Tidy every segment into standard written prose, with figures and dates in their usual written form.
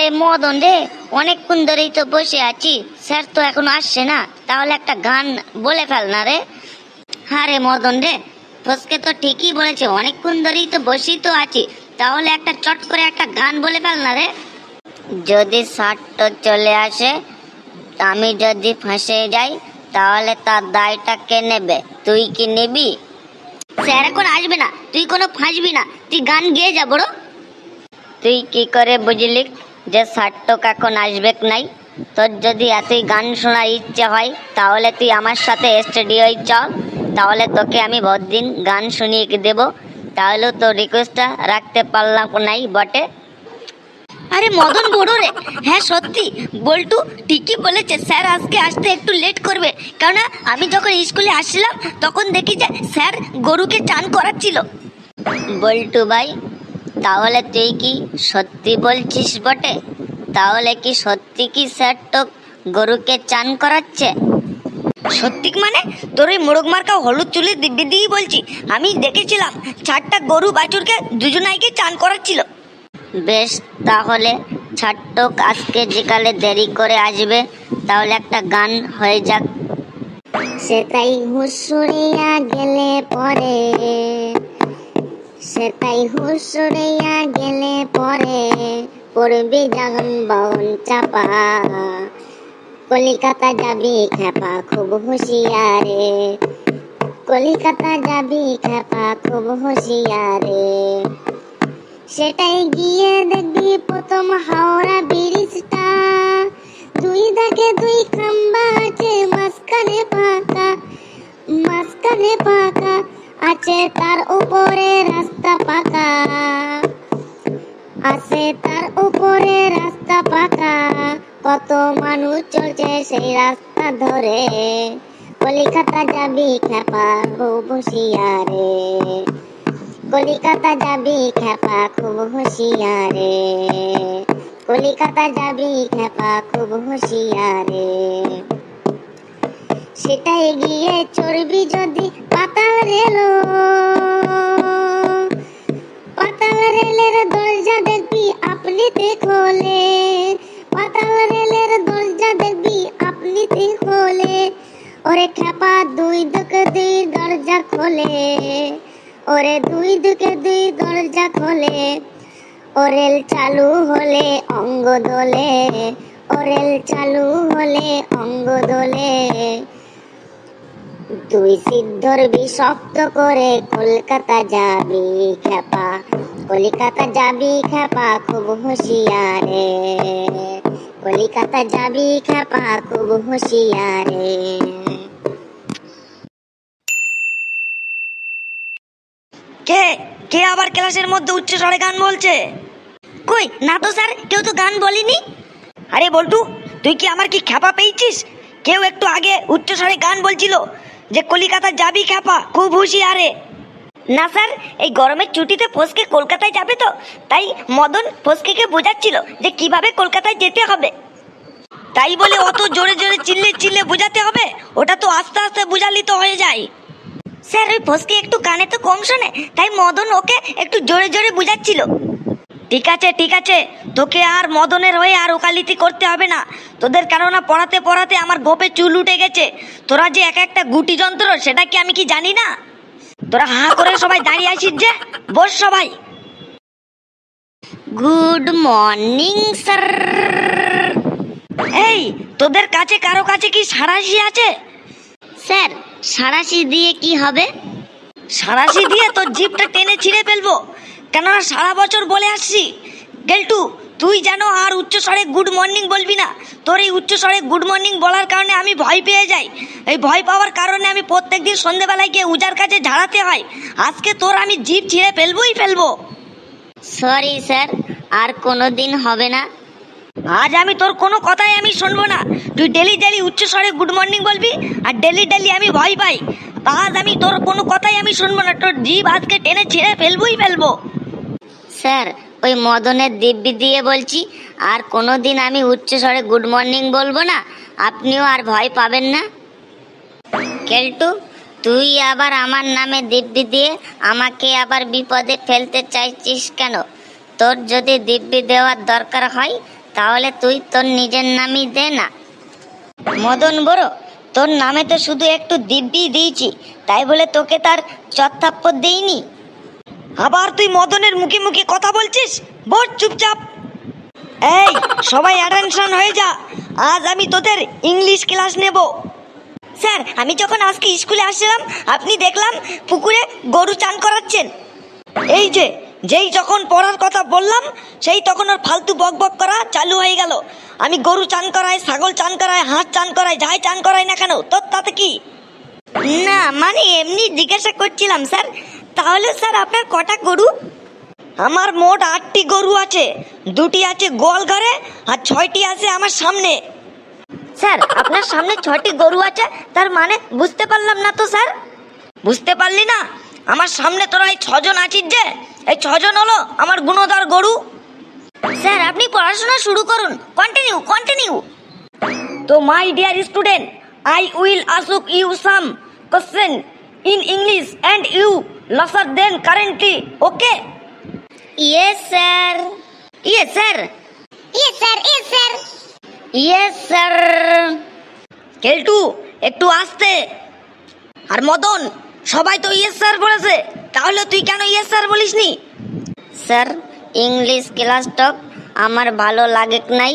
আরে মদন রে, অনেকক্ষণ ধরেই তো বসে আছি, স্যার তো এখনো আসছে না, তাহলে একটা গান বলে ফেল না রে। আরে মদন রে, ফসকে তো ঠিকই বলেছে, অনেকক্ষণ ধরেই তো বসেই তো আছি, তাহলে একটা চট করে একটা গান বলে ফেল না রে। যদি স্যারটা চলে আসে, আমি যদি ফাঁসে যাই, তাহলে তার দায়টা কে নেবে? তুই কি নিবি? স্যার এখন আসবে না, তুই কোনো ফাঁসবি না, তুই গান গেয়ে যা বড়। তুই কি করে বুঝলি যে সার্থক এখন আসবে নাই? তোর যদি এতই গান শোনার ইচ্ছে হয়, তাহলে তুই আমার সাথে স্টুডিওয় চল, তাহলে তোকে আমি বহুদিন গান শুনিয়ে দেব। তাহলেও তোর রিকোয়েস্টটা রাখতে পারলাম নাই বটে। আরে মদন বড় রে, হ্যাঁ সত্যি বল্টু ঠিকই বলেছে, স্যার আজকে আসতে একটু লেট করবে, কারণ আমি যখন স্কুলে আসছিলাম তখন দেখি যে স্যার গরুকে চান করাচ্ছিল। বল্টু ভাই, তাহলে তুই কি সত্যি বলছিস বটে? তাহলে কি সত্যি কি স্যার তো গরুকে চান করাচ্ছে? সত্যি মানে তোর ওই মোড়ক মার্কা হলুদ চুলের দিব্যি দিয়েই বলছি, আমি দেখেছিলাম 4টা গরু বাছুরকে দুজনাইকে চান করাচ্ছিল। বেশ, তাহলে ছাট্টক আজকে যেকালে দেরি করে আসবে, তাহলে একটা গান হয়ে যাক। সেটাই হুঁসুড়িয়া গেলে পরে, সেটাই হুঁসুড়িয়া গেলে পরে পড়বি যখন বাউন চাপা, কলিকাতা যাবি খেপা খুব হুঁশিয়ারে, কলিকাতা যাবি খেপা খুব হুঁশিয়ারে। সেটাই গিয়ে দেখবি প্রথম হাওড়া ব্রিজটা, দুই দাগে দুই খাম্বা আছে, মাঝখানে ফাঁকা, মাঝখানে ফাঁকা আছে, তার উপরে রাস্তা পাকা, আছে তার উপরে রাস্তা পাকা, কত মানুষ চলছে সেই রাস্তা ধরে, কলিকাতা যাবি খেপা খুব হুঁশিয়ারে, কলিকাতা যাবি খেপা খুব হুঁশিয়ারে, কলিকাতা যাবি খেপা খুব হুঁশিয়ারে। সেটাই গিয়ে চড়বি যদি পাতাল রেল, পাতাল রেলের দরজা দেখবি আপনিতে খোলে, পাতাল রেলের দরজা দেখবি আপনিতে খোলে, ওরে খেপা দুই দিকে দুই দরজা খোলে, ওরে দুই দিকে দুই দরজা খোলে, ওরেল চালু হলে অঙ্গ দোলে, ওরেল চালু হলে অঙ্গ দোলে, তুই সিট ধরবি শক্ত করে, কলকাতা যাবি খেপা, কলিকাতা যাবি খেপা খুব হুঁশিয়ারে, কলিকাতা যাবি খেপা খুব হুঁশিয়ারে। কে কে আবার ক্লাসের মধ্যে উচ্চ স্বরে গান বলছে? কই না তো স্যার, কেউ তো গান বলেনি। আরে বল্টু, তুই কি আমার কি খ্যাপা পেয়েছিস? কেউ একটু আগে উচ্চ স্বরে গান বলছিল যে কলিকাতা যাবি খ্যাপা খুব হুঁশিয়ারে। না স্যার, এই গরমের ছুটিতে ফসকে কলকাতায় যাবে তো, তাই মদন ফসকে বোঝাচ্ছিল যে কিভাবে কলকাতায় যেতে হবে, তাই বলে অত জোরে জোরে চিল্লে চিল্লে বোঝাতে হবে? ওটা তো আস্তে আস্তে বোঝালি তো হয়ে যায়। স্যার ওই ফসকে একটু কানে তো কম শোনে, তাই মদন ওকে একটু জোরে জোরে বোঝাচ্ছিল। ঠিক আছে ঠিক আছে, তোকে আর মদনের হয়ে আর ওকালতি করতে হবে না, তোদের কেননা পড়াতে পড়াতে আমার গোপে চুল উঠে গেছে, তোরা যে এক একটা গুটি যন্ত্র সেটা কি আমি কি জানি না? তোরা হা করে সবাই দাঁড়িয়ে আছিস যে, বস সবাই। Good morning sir. এই তোদের কাছে কারো কাছে কি সাঁড়াশি আছে? স্যার সাঁড়াশি দিয়ে কি হবে? সাঁড়াশি দিয়ে তোর জিভটা টেনে ছিঁড়ে ফেলবো, কেননা সারা বছর বলে আসছি গেলটু তুই যেন আর উচ্চ স্বরে গুড মর্নিং বলবি না। তোর এই উচ্চ স্বরে গুড মর্নিং বলার কারণে আমি ভয় পেয়ে যাই, এই ভয় পাওয়ার কারণে আমি প্রত্যেকদিন সন্ধ্যেবেলায় গিয়ে উজার কাছে ঝাড়াতে হয়। আজকে তোর আমি জিভ ছিঁড়ে ফেলবোই ফেলবো। সরি স্যার, আর কোনো দিন হবে না। আজ আমি তোর কোনো কথাই আমি শুনবো না, তুই ডেলি ডেলি উচ্চ স্বরে গুড মর্নিং বলবি আর ডেলি ডেলি আমি ভয় পাই। আজ আমি তোর কোনো কথাই আমি শুনবো না, তোর জিভ আজকে টেনে ছিঁড়ে ফেলবোই ফেলবো। স্যার ওই মদনের দিব্যি দিয়ে বলছি, আর কোনো দিন আমি উচ্চ স্বরে গুড মর্নিং বলবো না, আপনিও আর ভয় পাবেন না। কেলটু তুই আবার আমার নামে দিব্যি দিয়ে আমাকে আবার বিপদে ফেলতে চাইছিস কেন? তোর যদি দিব্যি দেওয়ার দরকার হয় তাহলে তুই তোর নিজের নামই দে না। মদন বড়, তোর নামে তো শুধু একটু দিব্যি দিয়েছি, তাই বলে তোকে তার চত্থাপ্পর দেইনি। আবার তুই মদনের মুখে মুখে কথা বলছিস? বস চুপচাপ। এই সবাই অ্যাটেনশন হয়ে যা, আজ আমি তোদের ইংলিশ ক্লাস নেব। স্যার, আমি যখন আজকে স্কুলে আসছিলাম আপনি দেখলাম পুকুরে গরু চান করাচ্ছেন। এই যে যেই যখন পড়ার কথা বললাম সেই তখন ওর ফালতু বক বক করা চালু হয়ে গেল। আমি গরু চান করাই, ছাগল চান করাই, হাঁস চান করাই, যাই চান করাই না কেন, তোর তাতে কি? না মানে এমনি জিজ্ঞাসা করছিলাম স্যার। তাহলে স্যার আপনার কটা গরু? আমার মোট 8টি গরু আছে, 2টি আছে গোয়াল ঘরে আর 6টি আছে আমার সামনে। স্যার আপনার সামনে 6টি গরু আছে, তার মানে বুঝতে পারলাম না তো স্যার। বুঝতে পারলি না? আমার সামনে তোরা এই 6 জন আছিস যে, এই 6 জন হলো আমার গুণধর গরু। স্যার আপনি পড়াশোনা শুরু করুন, কন্টিনিউ কন্টিনিউ। তো my dear student, I will ask you some question in English and you lesser than currently, okay? Yes sir, yes sir, yes sir, yes sir, yes sir. কেলটু একটু আস্তে। আর মদন, সবাই তো ইয়েস স্যার বলেছে, তাহলে তুই কেন ইয়েস স্যার বলিসনি? স্যার ইংলিশ ক্লাসটা আমার ভালো লাগে নাই,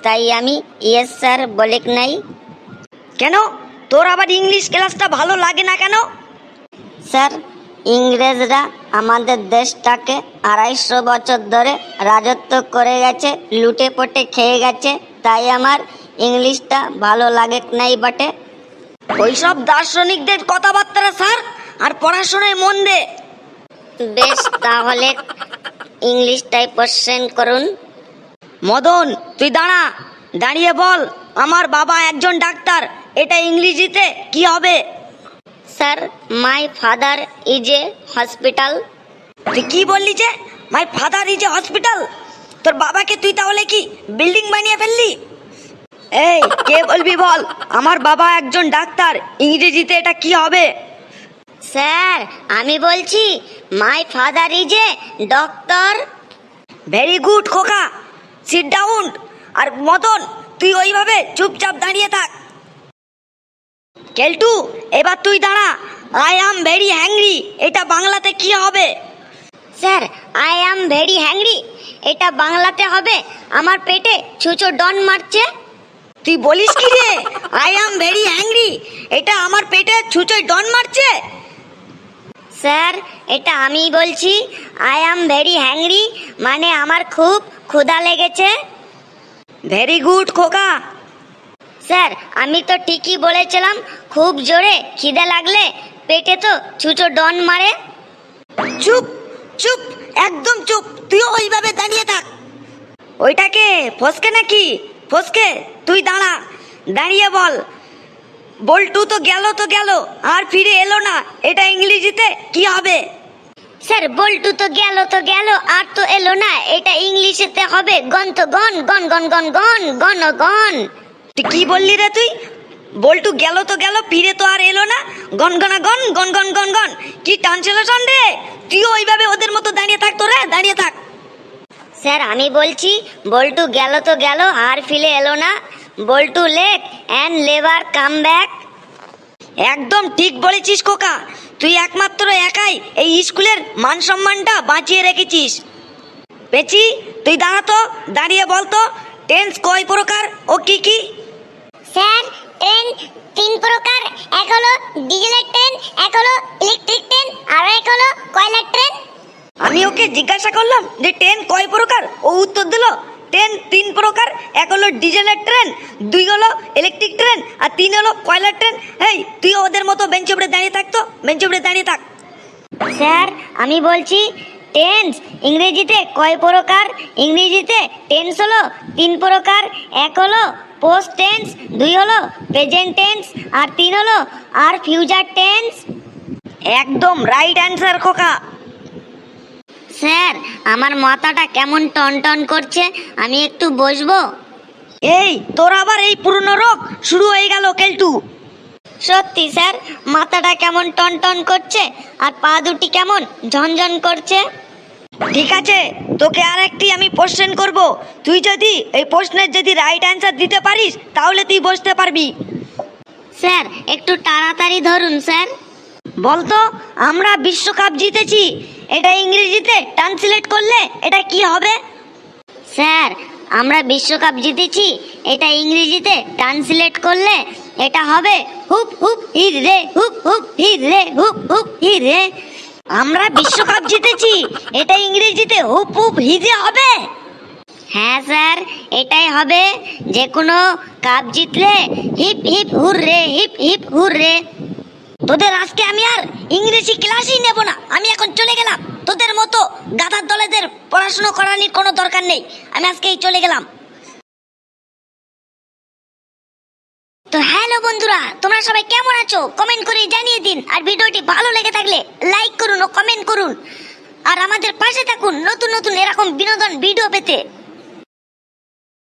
তাই আমি ইয়েস স্যার বলে নাই। কেন তোর আবার ইংলিশ ক্লাসটা ভালো লাগে না কেন? স্যার ইংরেজরা আমাদের দেশটাকে 250 বছর ধরে রাজত্ব করে গেছে, লুটে পটে খেয়ে গেছে, তাই আমার ইংলিশটা ভালো লাগে নাই বটে। ওইসব দার্শনিকদের কথাবার্তা স্যার, আর পড়াশোনায় মন দে। বেশ, তাহলে ইংলিশটাই কোশ্চেন করুন। মদন তুই দাঁড়া, দাঁড়িয়ে বল আমার বাবা একজন ডাক্তার, এটা ইংরেজিতে কি হবে? Sir my father is a hospital. তুই কি বললি যে my father is a hospital? তোর বাবাকে তুই তাহলে কি বিল্ডিং বানিয়ে ফেললি? এই কে বলবি বল, আমার বাবা একজন ডাক্তার, ইংরেজিতে এটা কি হবে? স্যার আমি বলছি my father is a doctor. Very good খোকা, সিট ডাউন। আর মদন তুই ওইভাবে চুপচাপ দাঁড়িয়ে থাক। কেলটু এবার তুই দাঁড়া, আই অ্যাম ভেরি হ্যাংরি, এটা বাংলাতে কি হবে? Sir I am very hungry, এটা বাংলাতে হবে আমার পেটে ছুঁচো ডন মারছে। তুই বলিস কি রে? আই অ্যাম ভেরি হ্যাংরি, এটা আমার পেটে ছুঁচোয় ডন মারছে? স্যার এটা আমি বলছি, আই অ্যাম ভেরি হ্যাংরি মানে আমার খুব ক্ষুধা লেগেছে। ভেরি গুড খোকা। স্যার আমি তো ঠিকই বলেছিলাম, খুব জোরে খিদে লাগলে পেটে তো ছুঁচো ডন মারে। চুপ চুপ, একদম চুপ, তুইও ওইভাবে দাঁড়িয়ে থাক। ওইটাকে ফসকে নাকি? ফসকে তুই দাঁড়া, দাঁড়িয়ে বল বল্টু তো গেল আর ফিরে এলো না, এটা ইংরেজিতে কি হবে? স্যার বল্টু তো গেল আর তো এলো না, এটা ইংলিশেতে হবে গন তো গন, গন গন গন গন গন গন। তুই কি বললি রে? তুই বল্টু গেল তো গেল, ফিরে তো আর এলো না, গনগনা গন গন গন গন গন। কি ট্রান্সলেশন রে? তুইও ওইভাবে ওদের মতো দাঁড়িয়ে থাক, তো রে দাঁড়িয়ে থাক। স্যার আমি বলছি বল্টু গেল তো গেল আর ফিরে এলো না, Boltu late and labour come back. একদম ঠিক বলেছিস খোকা, তুই একমাত্র একাই এই স্কুলের মান সম্মানটা বাঁচিয়ে রেখেছিস। পেছি তুই দাঁড়া তো, দাঁড়িয়ে বলতো টেন্স কয় প্রকার ও কি কি? স্যার ট্রেন 3 প্রকার, এক হলো ডিজেলের ট্রেন, এক হলো ইলেকট্রিক ট্রেন, আর এক হলো কয়লার ট্রেন। আমি ওকে জিজ্ঞাসা করলাম যে ট্রেন কয় প্রকার, ও উত্তর দিল ট্রেন 3 প্রকার, এক হলো ডিজেলের ট্রেন, 2 হলো ইলেকট্রিক ট্রেন, আর 3 হলো কয়লার ট্রেন। এই তুই ওদের মতো বেঞ্চে উপরে দাঁড়িয়ে থাক, তো বেঞ্চে উপরে দাঁড়িয়ে থাক। স্যার আমি বলছি টেন্স ইংরেজিতে কয় প্রকার? ইংরেজিতে টেন্স হলো 3 প্রকার, এক হলো পোস্ট টেন্স, 2 হলো প্রেজেন্ট টেন্স, আর 3 হলো আর ফিউচার টেন্স। একদম রাইট অ্যান্সার খোকা। স্যার আমার মাথাটা কেমন টনটন করছে, আমি একটু বসবো? এই তোর আবার এই পুরনো রোগ শুরু হয়ে গেল কেলটু। সত্যি স্যার মাথাটা কেমন টনটন করছে আর পা দুটি কেমন ঝনঝন করছে। ঠিক আছে, তোকে আর একটি আমি কোশ্চেন করব। তুই যদি এই প্রশ্নের যদি রাইট অ্যান্সার দিতে পারিস তাহলে তুই বসতে পারবি। স্যার একটু তাড়াতাড়ি ধরুন স্যার। বলতো, আমরা বিশ্বকাপ জিতেছি, এটা ইংরেজিতে ট্রান্সলেট করলে এটা কি হবে? স্যার আমরা বিশ্বকাপ জিতেছি, এটা ইংরেজিতে ট্রান্সলেট করলে এটা হবে হুপ হুপ হিরে, হুপ হুপ হিরে, হুপ হুপ হিরে। আমরা বিশ্বকাপ জিতেছি, এটা ইংরেজিতে হুপ হুপ হিজে হবে? হ্যাঁ স্যার, এটাই হবে। যে কোনো কাপ জিতলে hip hip hooray, hip hip hooray. তোদের আজকে আমি আর ইংরেজি ক্লাসই নেব না, আমি এখন চলে গেলাম। তোদের মতো গাধার দলেদের পড়াশোনা করানোর কোনো দরকার নেই, আমি আজকেই চলে গেলাম। তো হ্যালো বন্ধুরা, তোমরা সবাই কেমন আছো কমেন্ট করে জানিয়ে দিন। আর ভিডিওটি ভালো লেগে থাকলে লাইক করুন ও কমেন্ট করুন। আর আমাদের পাশে থাকুন নতুন নতুন এরকম বিনোদন ভিডিও পেতে।